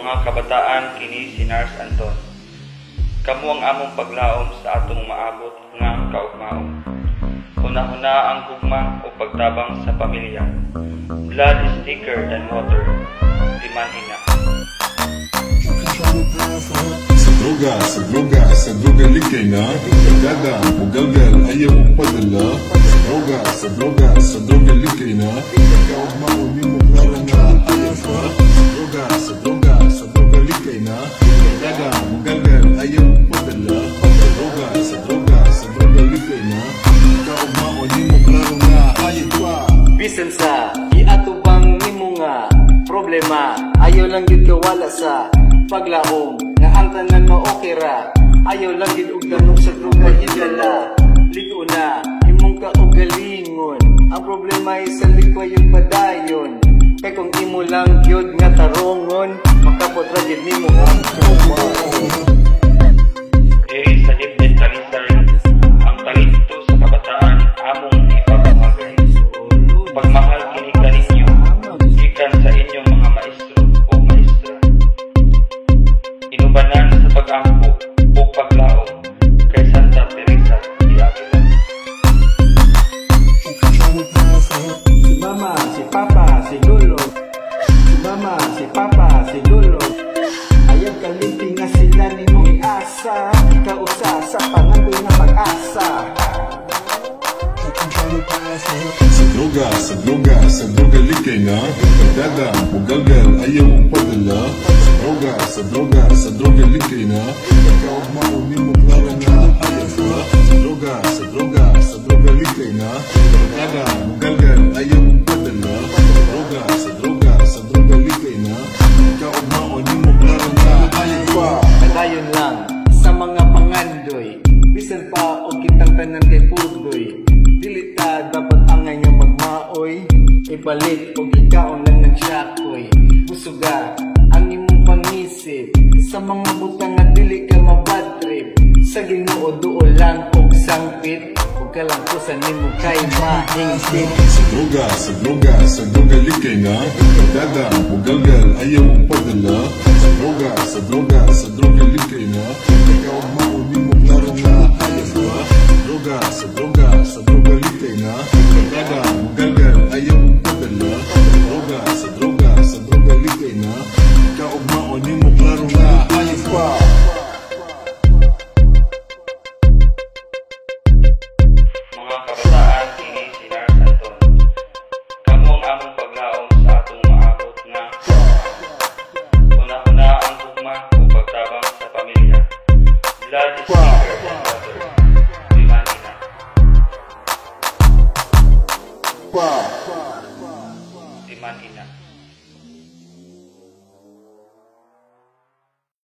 Mga kabataan, kini si Nars Anton. Kamu ang among paglaom sa atong maabot nga kaugmaon. Una-una ang gugma o pagtabang sa pamilya. Blood is thicker than water. Timan ina. Sa droga likay na Dada, pugalgal, ayaw mo padala Sa droga likay na Kaugmao, di mo klaro nga ayaw pa Sa droga likay na Dada, pugalgal, ayaw mo padala Sa droga likay na Kaugmao, di mo klaro nga ayaw pa Bisan sa iatubang nimo nga problema ayaw lang yun kawala sa paglaom nga ang tanan mo okay ra ayaw lang yun og ganong sa droga higala ligo na imong kaugalingon ang problema ay sa likwa yung padayon kay kung imo lang yun nga tarongon makabot ra yun nimo ang trauma. Sa Ibnet Talisay, ang talento sa kabataan among ipapamagay. Pagmahal kini kaninyo, gikan sa inyong mga maestro o maestra. Inubanan sa pag-ampo o paglaom kay Santa Teresa de Avila. Si mama, si papa, si lolo. Si mama, si papa, si lolo. Ayaw kalimpi nga sila nimong iasa. Ikaw usa sa pangakoy nga pag-asa. Sa droga likay na Dada, pugalgal, ayaw mo padala Sa droga likay na Kaugmao, di mo klaro nga ayaw pa Sa droga likay na Dada, pugalgal, ayaw mo padala Sa droga likay na Kaugmao, di mo klaro nga ayaw pa Kadayon lang sa mga pangandoy. Bisan pa o kitang tanan kay pudoy. Dili ta dapat angay nga magmaoy. Ipalit o gikaon lang nagsyakoy. Busuga ang imong pangisip. Sa mga butang nga dili ka mabadtrip. Sa Ginoo duo lang og sangpit. Huwag ka lang po sa nimo kay mahingpit. Sa droga likay na Dada, pugalgal, ayaw mo padala Sa droga likay na Kaugmao, di mo klaro nga ayaw pa Sa droga likay na Dada, pugalgal, ayaw mo padala Sa droga likay na Kaugmao, di mo klaro nga ayaw pa Mga kabataan, kini si Nars Anton. Kamu ang among paglaom sa atong maabot nga una-una ang gugma o pagtabang sa pamilya. Blood is thicker than water. Timan ina. Timan ina.